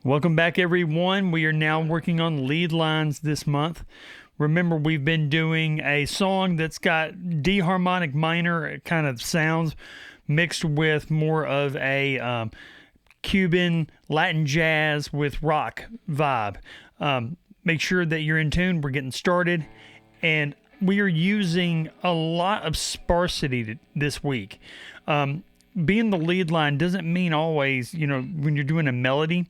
Welcome back, everyone. We are now working on lead lines this month. Remember, we've been doing a song that's got D harmonic minor kind of sounds mixed with more of a Cuban Latin jazz with rock vibe. Make sure that you're in tune. We're getting started, and we are using a lot of sparsity this week. Being the lead line doesn't mean always, when you're doing a melody,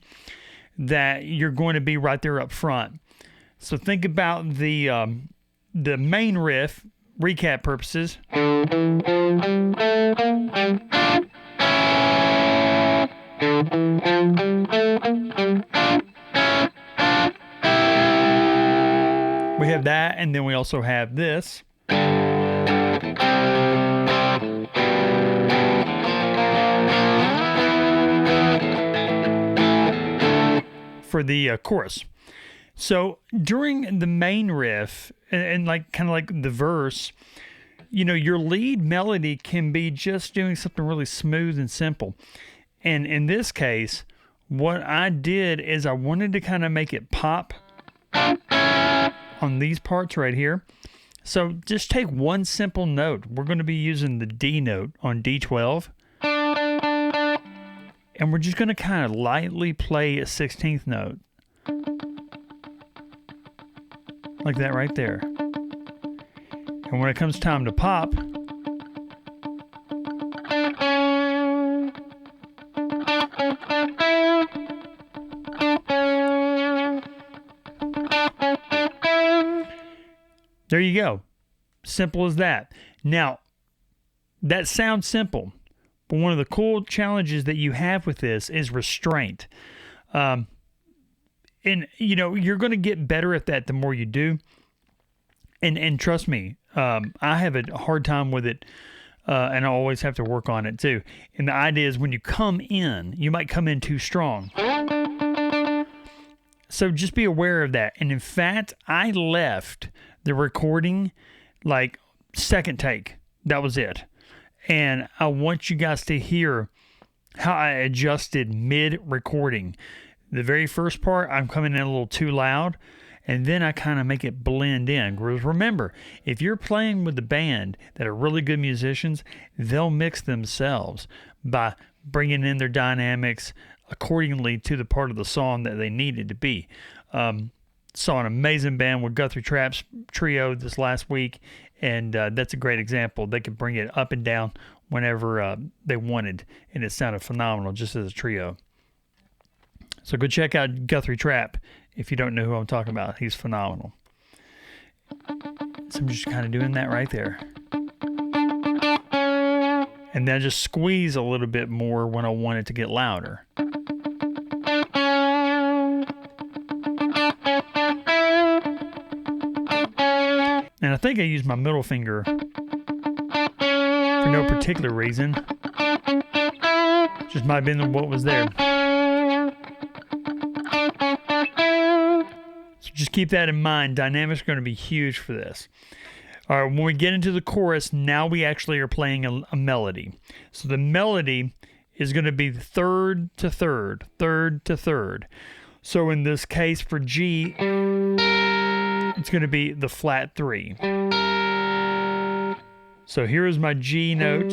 that you're going to be right there up front. So think about the main riff, recap purposes. We have that, and then we also have this. For the chorus. So during the main riff and like kind of like the verse, your lead melody can be just doing something really smooth and simple. And in this case, what I did is I wanted to kind of make it pop on these parts right here. So just take one simple note. We're going to be using the D note on D12. And we're just going to kind of lightly play a 16th note. Like that right there. And when it comes time to pop, there you go. Simple as that. Now, that sounds simple. But one of the cool challenges that you have with this is restraint. And, you're going to get better at that the more you do. And trust me, I have a hard time with it, and I always have to work on it too. And the idea is when you come in, you might come in too strong. So just be aware of that. And in fact, I left the recording like second take. That was it. And I want you guys to hear how I adjusted mid-recording. The very first part, I'm coming in a little too loud, and then I kind of make it blend in. Remember, if you're playing with the band that are really good musicians, they'll mix themselves by bringing in their dynamics accordingly to the part of the song that they need it to be. Saw an amazing band with Guthrie Trapp's trio this last week, and that's a great example. They could bring it up and down whenever they wanted, and it sounded phenomenal just as a trio. So go check out Guthrie Trapp if you don't know who I'm talking about. He's phenomenal. So I'm just kind of doing that right there. And then I just squeeze a little bit more when I want it to get louder. And I think I used my middle finger for no particular reason. Just might have been what was there. So just keep that in mind. Dynamics are going to be huge for this. All right, when we get into the chorus, now we actually are playing a melody. So the melody is going to be third to third, third to third. So in this case for G, it's going to be the flat 3. So here is my G note.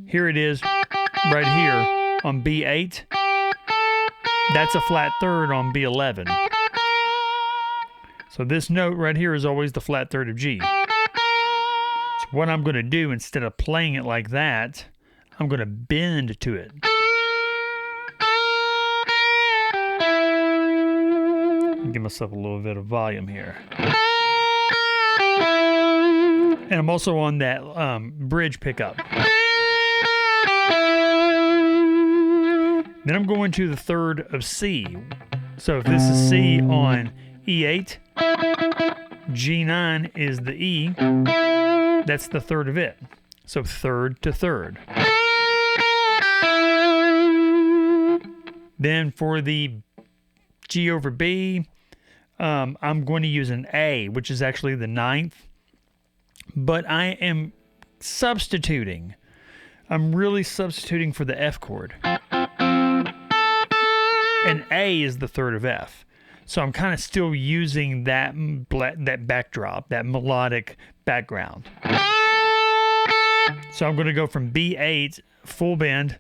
Here it is right here on B8. That's a flat 3rd on B11. So this note right here is always the flat 3rd of G. So what I'm going to do, instead of playing it like that, I'm going to bend to it. Give myself a little bit of volume here. And I'm also on that bridge pickup. Then I'm going to the 3rd of C. So if this is C on E8, G9 is the E. That's the 3rd of it. So 3rd to 3rd. Then for the G over B, I'm going to use an A, which is actually the 9th. But I am substituting. I'm really substituting for the F chord. and A is the third of F. So I'm kind of still using that backdrop, that melodic background. So I'm going to go from B8, full bend,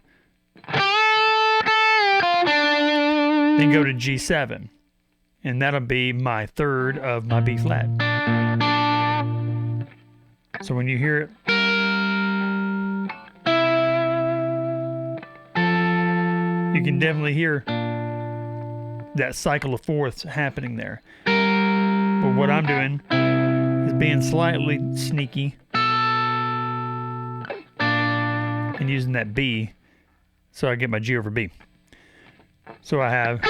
then go to G7. And that'll be my third of my B flat. So when you hear it, you can definitely hear that cycle of fourths happening there. But what I'm doing is being slightly sneaky and using that B so I get my G over B. So I have,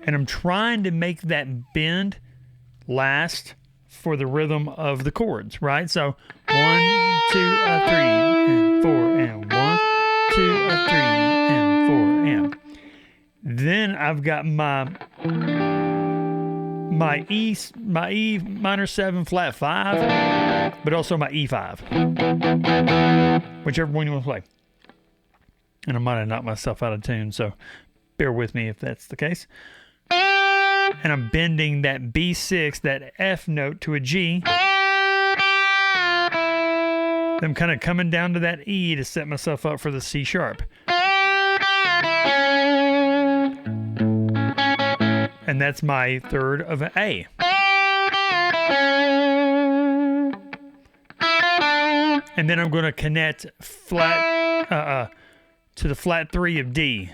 and I'm trying to make that bend last for the rhythm of the chords, right? So 1, 2, 3, and 4, and 1, 2, 3, and 4, and. Then I've got my E minor 7 flat 5, but also my E5, whichever one you want to play. And I might have knocked myself out of tune, so bear with me if that's the case. And I'm bending that B6, that F note, to a G. I'm kind of coming down to that E to set myself up for the C sharp. And that's my third of an A. And then I'm going to connect flat to the flat 3 of D,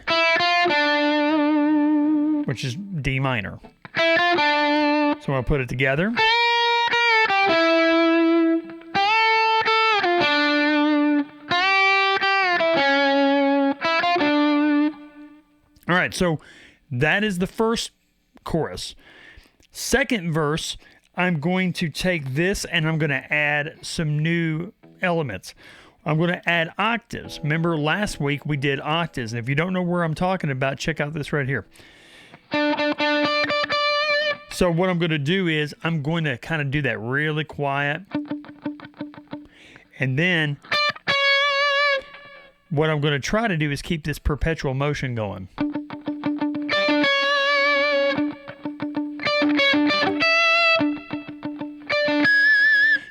which is D minor. So I'm going to put it together. All right, so that is the first chorus. Second verse, I'm going to take this and I'm going to add some new elements. I'm going to add octaves. Remember last week we did octaves, and if you don't know where I'm talking about, check out this right here. So what I'm going to do is I'm going to kind of do that really quiet, and then what I'm going to try to do is keep this perpetual motion going.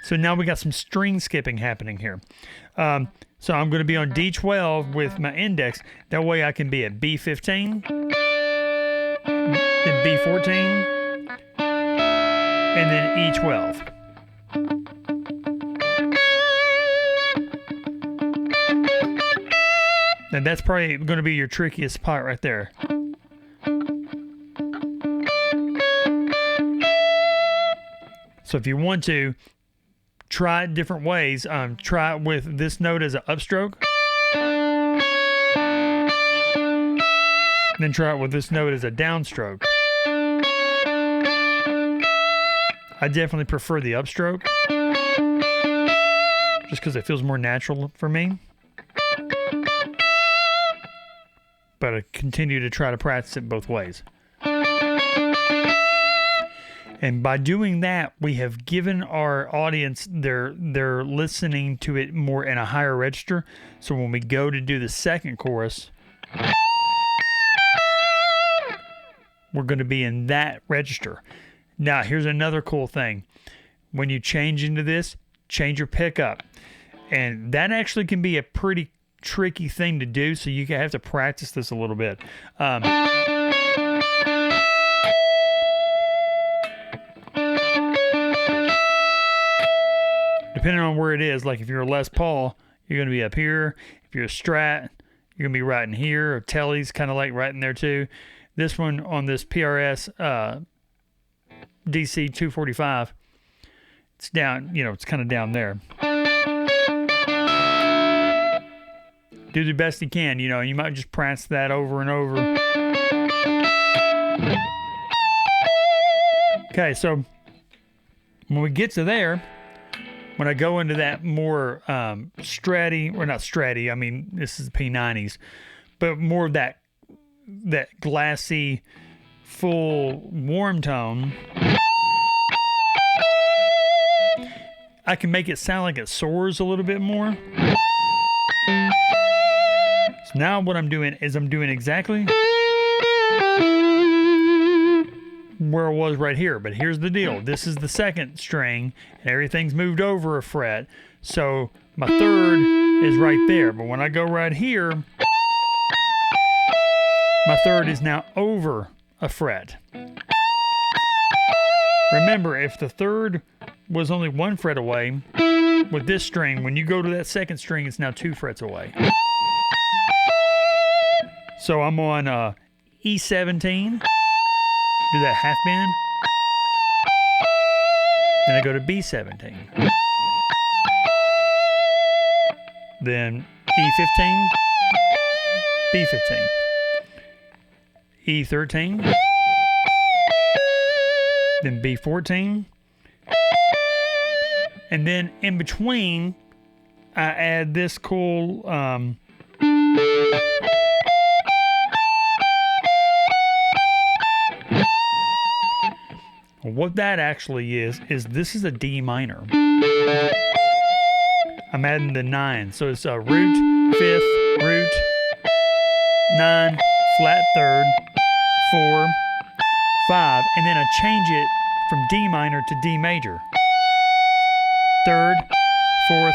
So now we got some string skipping happening here. So I'm going to be on D12 with my index. That way I can be at B15, then B14, and then E12. And that's probably going to be your trickiest part right there. So if you want to, try it different ways. Try it with this note as an upstroke. Then try it with this note as a downstroke. I definitely prefer the upstroke, just because it feels more natural for me. But I continue to try to practice it both ways. And by doing that, we have given our audience, they're listening to it more in a higher register. So when we go to do the second chorus, we're going to be in that register. Now, here's another cool thing. When you change into this, change your pickup. And that actually can be a pretty tricky thing to do, so you have to practice this a little bit. Depending on where it is, like if you're a Les Paul, you're going to be up here. If you're a Strat, you're going to be right in here. Or Telly's kind of like right in there too. This one on this PRS DC 245, it's down, it's kind of down there. Do the best you can, you might just practice that over and over. Okay, so when we get to there, when I go into that more stratty, or not stratty, I mean, this is the P90s, but more of that glassy, full warm tone, I can make it sound like it soars a little bit more. So Now what I'm doing is I'm doing exactly where it was right here. But here's the deal. This is the second string, and everything's moved over a fret. So my third is right there. But when I go right here, my third is now over a fret. Remember, if the third was only 1 fret away, with this string, when you go to that second string, it's now 2 frets away. So I'm on E17, do that half bend, then I go to B17, then E15, B15, E13, then B14, and then in between, I add this cool what that actually is this is a D minor. I'm adding the 9, so it's a root, 5th, root, 9, flat 3rd, 4, 5, and then I change it from D minor to D major. 3rd, 4th,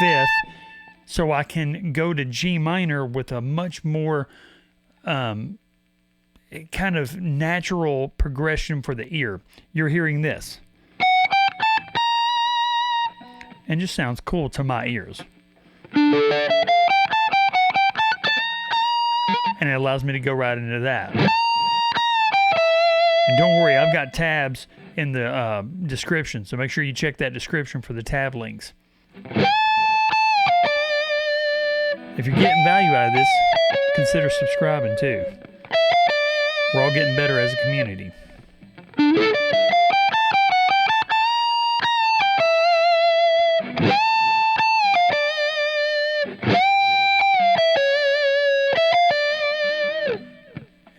5th, so I can go to G minor with a much more kind of natural progression for the ear. You're hearing this. And just sounds cool to my ears. And it allows me to go right into that. And don't worry, I've got tabs in the description, so make sure you check that description for the tab links. If you're getting value out of this, consider subscribing too. We're all getting better as a community.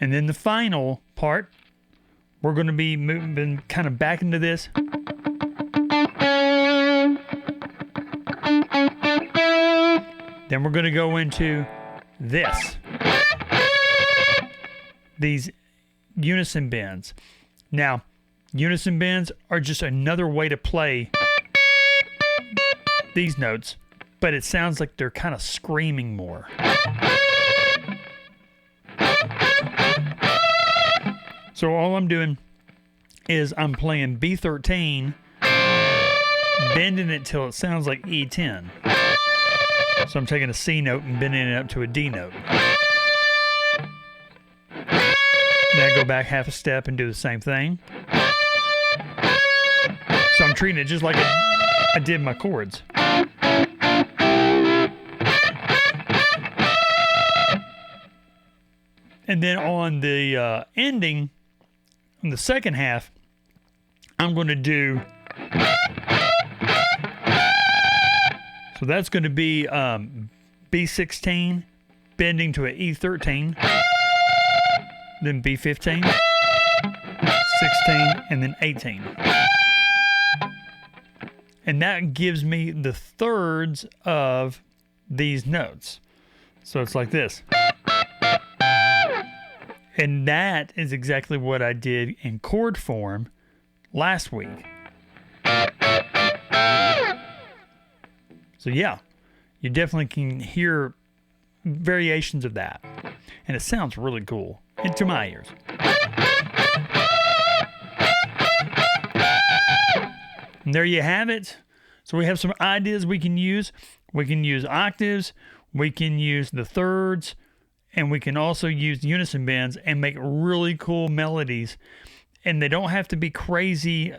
And then the final part, we're going to be moving kind of back into this. Then we're going to go into this. These unison bends. Now, unison bends are just another way to play these notes, but it sounds like they're kind of screaming more. So all I'm doing is I'm playing B13, bending it till it sounds like E10. So I'm taking a C note and bending it up to a D note. Then I go back half a step and do the same thing. So I'm treating it just like I did my chords. And then on the ending, in the second half, I'm going to do, so that's going to be B16, bending to an E13, then B15, 16, and then 18. And that gives me the thirds of these notes. So it's like this. And that is exactly what I did in chord form last week. So yeah, you definitely can hear variations of that. And it sounds really cool, and to my ears. And there you have it. So we have some ideas we can use. We can use octaves, we can use the thirds, and we can also use unison bends and make really cool melodies. And they don't have to be crazy,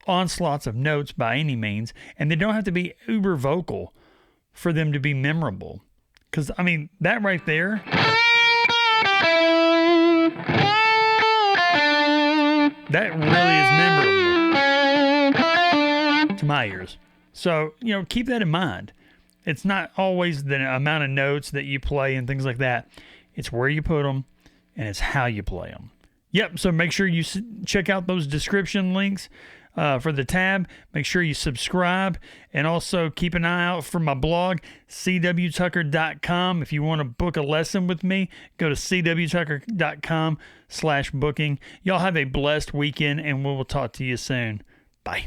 onslaughts of notes by any means. And they don't have to be uber vocal for them to be memorable. Because, I mean, that right there, that really is memorable to my ears. So, keep that in mind. It's not always the amount of notes that you play and things like that. It's where you put them, and it's how you play them. Yep, so make sure you check out those description links. for the tab. Make sure you subscribe, and also keep an eye out for my blog, cwtucker.com. If you want to book a lesson with me, go to cwtucker.com/booking. Y'all have a blessed weekend, and we will talk to you soon. Bye.